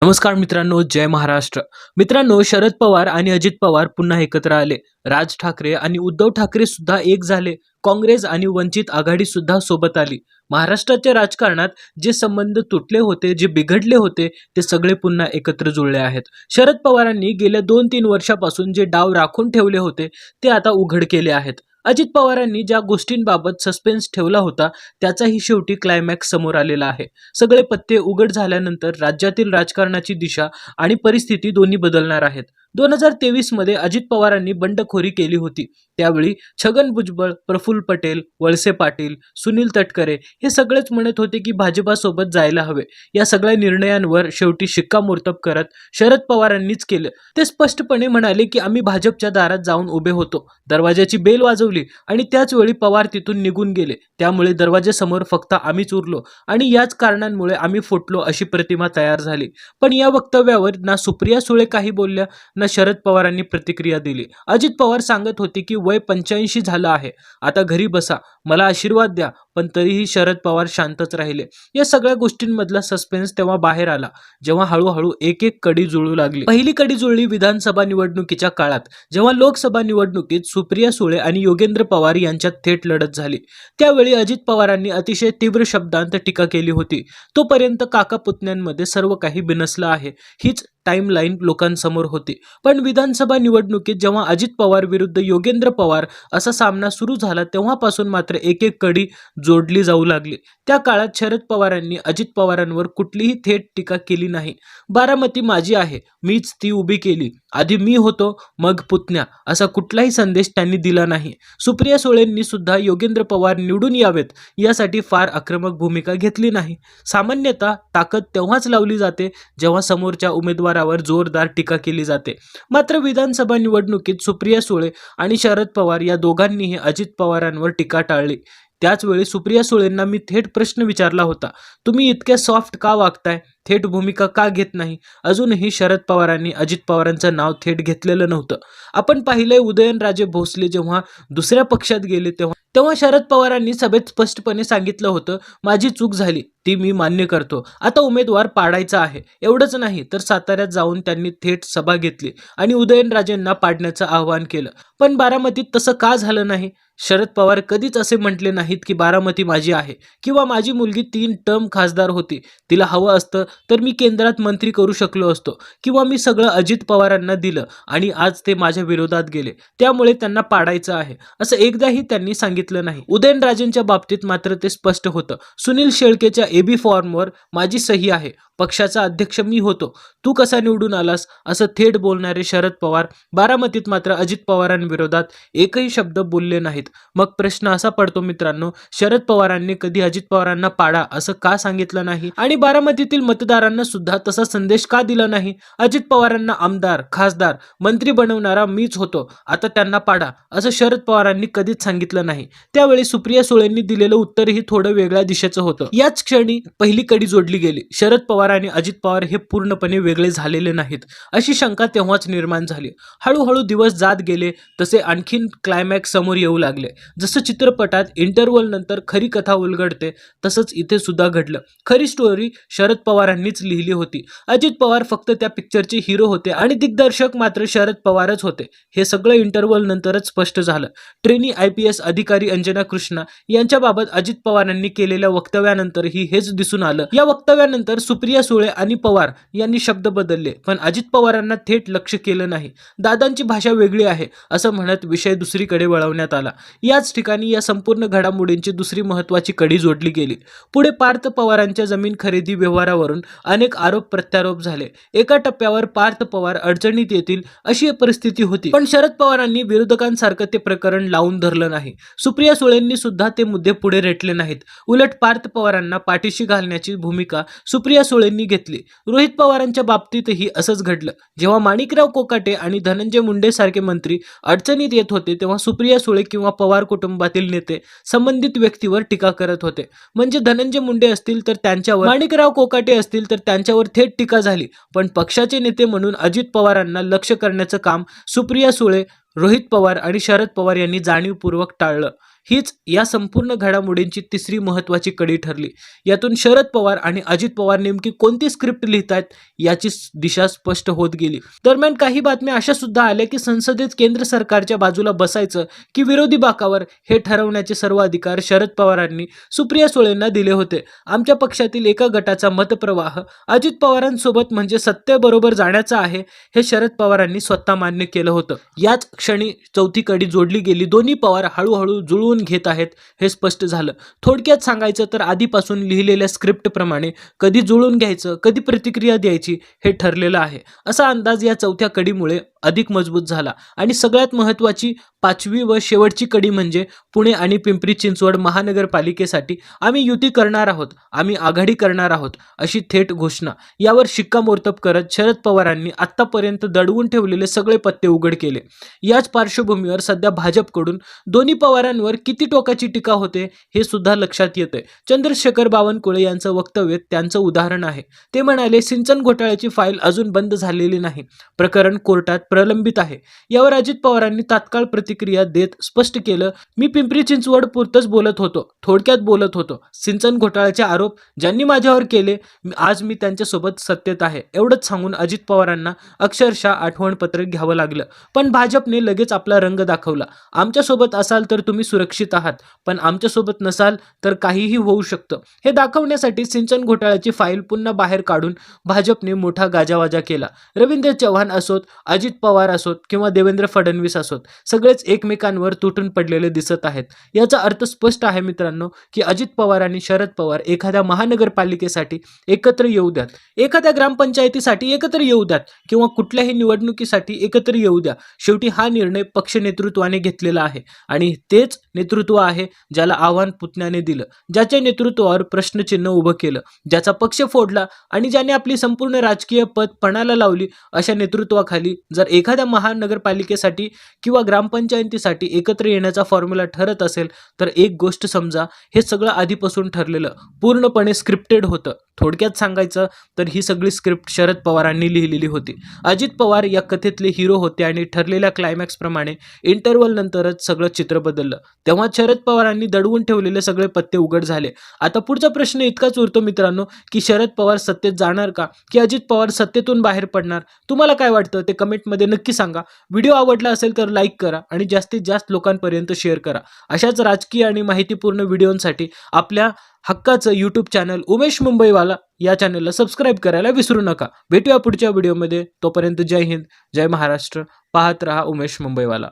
नमस्कार मित्रांनो, जय महाराष्ट्र. मित्रांनो, शरद पवार आणि अजित पवार पुन्हा एकत्र आले. राज ठाकरे आणि उद्धव ठाकरे सुद्धा एक झाले. काँग्रेस आणि वंचित आघाडी सुद्धा सोबत आली. महाराष्ट्राच्या राजकारणात जे संबंध तुटले होते, जे बिघडले होते, ते सगळे पुन्हा एकत्र जुळले आहेत. शरद पवारांनी गेल्या 2-3 वर्षापासून जे डाव राखून ठेवले होते, ते आता उघड केले आहेत. अजित पवारांनी ज्या गोष्टींबाबत सस्पेन्स ठेवला होता, त्याचाही शेवटी क्लायमॅक्स समोर आलेला आहे. सगळे पत्ते उघड झाल्यानंतर राज्यातील राजकारणाची दिशा आणि परिस्थिती दोन्ही बदलणार आहेत. 2023 मध्ये अजित पवारांनी बंडखोरी केली होती. त्यावेळी छगन भुजबळ, प्रफुल्ल पटेल, वळसे पाटील, सुनील तटकरे हे सगळेच म्हणत होते की भाजपासोबत जायला हवे. या सगळ्या निर्णयांवर शेवटी शिक्कामोर्तब करत शरद पवारांनीच केलं. ते स्पष्टपणे म्हणाले की आम्ही भाजपच्या दारात जाऊन उभे होतो. दरवाजाची बेल वाजवली आणि त्याच वेळी पवार तिथून निघून गेले. त्यामुळे दरवाजासमोर फक्त आम्हीच उरलो आणि याच कारणांमुळे आम्ही फुटलो अशी प्रतिमा तयार झाली. पण या वक्तव्यावर ना सुप्रिया सुळे काही बोलल्या, ना शरद पवारांनी प्रतिक्रिया दिली. अजित पवार सांगत होते की वय 85 झालं आहे, आता घरी बसा, मला आशीर्वाद द्या. पण तरीही शरद पवार शांतच राहिले. या सगळ्या गोष्टींमधला सस्पेन्स तेव्हा बाहेर आला, जेव्हा हळूहळू एक एक कडी जुळू लागली. पहिली कडी जुळली विधानसभा निवडणुकीच्या काळात, जेव्हा लोकसभा निवडणुकीत सुप्रिया सुळे आणि योगेंद्र पवार यांच्यात थेट लढत झाली. त्यावेळी अजित पवारांनी अतिशय तीव्र शब्दांत टीका केली होती. तोपर्यंत काका पुतण्यांमध्ये सर्व काही बिनसलं आहे, हीच टाइमलाईन लोकांसमोर होती. पण विधानसभा निवडणुकीत जेव्हा अजित पवार विरुद्ध योगेंद्र पवार असा सामना सुरू झाला, तेव्हापासून मात्र एक एक कडी जोडली जाऊ लागली. त्या काळात शरद पवारांनी अजित पवारांवर कुठलीही थेट टीका केली नाही. बारामती माझी आहे, मीच ती उभी केली, आधी मी होतो मग पुतण्या, असा कुठलाही संदेश त्यांनी दिला नाही. सुप्रिया सुळेंनी सुद्धा योगेंद्र पवार निवडून यावेत यासाठी फार आक्रमक भूमिका घेतली नाही. सामान्यतः ताकद तेव्हाच लावली जाते जेव्हा समोरच्या उमेदवारावर जोरदार टीका केली जाते. मात्र विधानसभा निवडणुकीत सुप्रिया सुळे आणि शरद पवार या दोघांनीही अजित पवारांवर टीका टाळली. त्याचवेळी सुप्रिया सुळेंना मी थेट प्रश्न विचारला होता, तुम्ही इतक्या सॉफ्ट का वागताय, थेट भूमिका का घेत नाही? अजूनही शरद पवारांनी अजित पवारांचं नाव थेट घेतलेलं नव्हतं. आपण पाहिलंय उदयनराजे भोसले जेव्हा दुसऱ्या पक्षात गेले तेव्हा शरद पवारांनी सभेत स्पष्टपणे सांगितलं होतं, माझी चूक झाली, ती मी मान्य करतो, आता उमेदवार पाडायचा आहे. एवढंच नाही तर साताऱ्यात जाऊन त्यांनी थेट सभा घेतली आणि उदयनराजेंना पाडण्याचं आवाहन केलं. पण बारामतीत तसं का झालं नाही? शरद पवार कधीच असे म्हटले नाहीत की बारामती माझी आहे किंवा माझी मुलगी 3 टर्म खासदार होती, तिला हवं असतं तर मी केंद्रात मंत्री करू शकलो असतो, किंवा मी सगळं अजित पवारांना दिलं आणि आज ते माझ्या विरोधात गेले, त्यामुळे त्यांना पाडायचं आहे, असं एकदाही त्यांनी सांगितलं नाही. उदयनराजेंच्या बाबतीत मात्र ते स्पष्ट होतं. सुनील शेळकेच्या एबी फॉर्मवर माझी सही आहे, पक्षाचा अध्यक्ष मी होतो, तू कसा निवडून आलास, असं थेट बोलणारे शरद पवार बारामतीत मात्र अजित पवारांविरोधात एकही शब्द बोलले नाहीत. मग प्रश्न असा पडतो मित्रांनो, शरद पवारांनी कधी अजित पवारांना पाडा असं का सांगितलं नाही आणि बारामतीतील मतदारांना सुद्धा तसा संदेश का दिला नाही? अजित पवारांना आमदार, खासदार, मंत्री बनवणारा मीच होतो, आता त्यांना पाडा, असं शरद पवारांनी कधीच सांगितलं नाही. त्यावेळी सुप्रिया सुळेंनी दिलेलं उत्तरही थोडं वेगळ्या दिशेचं होतं. याच क्षणी पहिली कडी जोडली गेली. शरद पवार आणि अजित पवार हे पूर्णपणे वेगळे झालेले नाहीत, अशी शंका तेव्हाच निर्माण झाली. हळूहळू दिवस जात गेले तसे आणखीन क्लायमॅक्स समोर येऊ लागले. जसं चित्रपटात इंटरव्हल नंतर खरी कथा उलगडते, तसंच इथे सुद्धा घडलं. खरी स्टोरी शरद पवारांनीच लिहिली होती. अजित पवार फक्त त्या पिक्चरचे हिरो होते आणि दिग्दर्शक मात्र शरद पवारच होते. हे सगळं इंटरव्हल नंतरच स्पष्ट झालं. ट्रेनी IPS अधिकारी अंजना कृष्णा यांच्याबाबत अजित पवारांनी केलेल्या वक्तव्यानंतरही हेच दिसून आलं. या वक्तव्यानंतर सुप्रिया सुळे आणि पवार यांनी शब्द बदलले, पण अजित पवारांना थेट लक्ष केलं नाही. दादांची भाषा वेगळी आहे असं म्हणत विषय दुसरीकडे वळवण्यात आला. याच ठिकाणी या संपूर्ण घडामोडींची दुसरी महत्त्वाची कडी जोडली गेली. पुढे पार्थ पवारांच्या जमीन खरेदी व्यवहारावरून अनेक आरोप प्रत्यारोप झाले. एका टप्प्यावर पार्थ पवार अडचणीत येतील अशी परिस्थिती होती, पण शरद पवारांनी विरोधकांसारखं ते प्रकरण लावून धरलं नाही. सुप्रिया सुळेंनी सुद्धा ते मुद्दे पुढे रेटले नाहीत. उलट पार्थ पवारांना पाठीशी घालण्याची भूमिका सुप्रिया सुळेंनी घेतली. रोहित पवारांच्या बाबतीतही असंच घडलं. जेव्हा माणिकराव कोकाटे आणि धनंजय मुंडे सारखे मंत्री अडचणीत येत होते, तेव्हा सुप्रिया सुळे किंवा पवार कुटुंबातील नेते संबंधित व्यक्तीवर टीका करत होते. म्हणजे धनंजय मुंडे असतील तर त्यांच्यावर, माणिकराव कोकाटे असतील तर त्यांच्यावर थेट टीका झाली. पण पक्षाचे नेते म्हणून अजित पवारांना लक्ष करण्याचं काम सुप्रिया सुळे, रोहित पवार आणि शरद पवार यांनी जाणीवपूर्वक टाळलं. हीच या संपूर्ण घडामोडींची तिसरी महत्त्वाची कडी ठरली. यातून शरद पवार आणि अजित पवार नेमकी कोणती स्क्रिप्ट लिहितायत याची दिशा स्पष्ट होत गेली. दरम्यान काही बातम्या अशा सुद्धा आल्या की संसदेत केंद्र सरकारच्या बाजूला बसायचं की विरोधी बाकावर हे ठरवण्याचे सर्व अधिकार शरद पवारांनी सुप्रिया सुळेंना दिले होते. आमच्या पक्षातील एका गटाचा मतप्रवाह अजित पवारांसोबत म्हणजे सत्तेबरोबर जाण्याचा आहे हे शरद पवारांनी स्वतः मान्य केलं होतं. याच क्षणी चौथी कडी जोडली गेली. दोन्ही पवार हळूहळू जुळवून घेत आहेत हे स्पष्ट झालं. थोडक्यात सांगायचं तर आधीपासून लिहिलेल्या स्क्रिप्ट प्रमाणे कधी जुळवून घ्यायचं, कधी प्रतिक्रिया द्यायची हे ठरलेलं आहे. असा अंदाज या चौथ्या कडीमुळे अधिक मजबूत झाला. आणि सगळ्यात महत्त्वाची पाचवी व शेवटची कडी म्हणजे पुणे आणि पिंपरी चिंचवड महानगरपालिकेसाठी आम्ही युती करणार आहोत, आम्ही आघाडी करणार आहोत अशी थेट घोषणा. यावर शिक्कामोर्तब करत शरद पवारांनी आत्तापर्यंत दडवून ठेवलेले सगळे पत्ते उघड केले. याच पार्श्वभूमीवर सध्या भाजपकडून दोन्ही पवारांवर किती टोकाची टीका होते हे सुद्धा लक्षात येतंय. चंद्रशेखर बावनकुळे यांचं वक्तव्य त्यांचं उदाहरण आहे. ते म्हणाले, सिंचन घोटाळ्याची फाईल अजून बंद झालेली नाही, प्रकरण कोर्टात प्रलंबित आहे. यावर अजित पवारांनी तात्काळ प्रतिक्रिया देत स्पष्ट केलं, मी पिंपरी चिंचवड पुरतच बोलत होतो, थोडक्यात बोलत होतो. सिंचन घोटाळ्याचे आरोप ज्यांनी माझ्यावर केले आज मी त्यांच्यासोबत सत्तेत आहे एवढंच सांगून अजित पवारांना अक्षरशः आठवणपत्र घ्यावं लागलं. पण भाजपने लगेच आपला रंग दाखवला. आमच्यासोबत असाल तर तुम्ही सुरक्षित आहात, पण आमच्यासोबत नसाल तर काहीही होऊ शकतं हे दाखवण्यासाठी सिंचन घोटाळ्याची फाईल पुन्हा बाहेर काढून भाजपने मोठा गाजावाजा केला. रवींद्र चव्हाण असोत, अजित पवार असोत किंवा देवेंद्र फडणवीस असोत, सगळेच एकमेकांवर तुटून पडलेले दिसत आहेत. याचा अर्थ स्पष्ट आहे मित्रांनो की अजित पवार आणि शरद पवार एखाद्या महानगरपालिकेसाठी एकत्र येऊ द्यात, एखाद्या ग्रामपंचायतीसाठी एकत्र येऊ द्यात किंवा कुठल्याही निवडणुकीसाठी एकत्र येऊ द्या, शेवटी हा निर्णय पक्ष नेतृत्वाने घेतलेला आहे. आणि तेच नेतृत्व आहे ज्याला आव्हान पुतण्याने दिलं, ज्याच्या नेतृत्वावर प्रश्नचिन्ह उभं केलं, ज्याचा पक्ष फोडला आणि ज्याने आपली संपूर्ण राजकीय पद पणाला लावली. अशा नेतृत्वाखाली जर एखाद्या महानगरपालिकेसाठी किंवा ग्रामपंचायतीसाठी एकत्र येण्याचा फॉर्म्युला ठरत असेल तर एक गोष्ट समजा, हे सगळं आधीपासून ठरलेलं, पूर्णपणे स्क्रिप्टेड होतं. थोडक्यात सांगायचं तर ही सगळी स्क्रिप्ट शरद पवारांनी लिहिलेली होती. अजित पवार या कथेतले हिरो होते आणि ठरलेल्या क्लायमॅक्स प्रमाणे इंटरव्हल नंतरच सगळं चित्र बदललं. तेव्हा शरद पवारांनी दडवून ठेवलेले सगळे पत्ते उघड झाले. आता पुढचा प्रश्न इतकाच उरतो मित्रांनो की शरद पवार सत्तेत जाणार का की अजित पवार सत्तेतून बाहेर पडणार? तुम्हाला काय वाटतं ते कमेंटमध्ये नक्की सांगा. व्हिडिओ आवडला असेल तर लाईक करा आणि जास्तीत जास्त लोकांपर्यंत शेअर करा. अशाच राजकीय आणि माहितीपूर्ण व्हिडिओंसाठी आपल्या हक्काचं यूट्यूब चॅनल उमेश मुंबईवाला या चॅनलला सबस्क्राईब करायला विसरू नका. भेटूया पुढच्या व्हिडिओमध्ये. तोपर्यंत जय हिंद, जय महाराष्ट्र. पाहत रहा उमेश मुंबईवाला.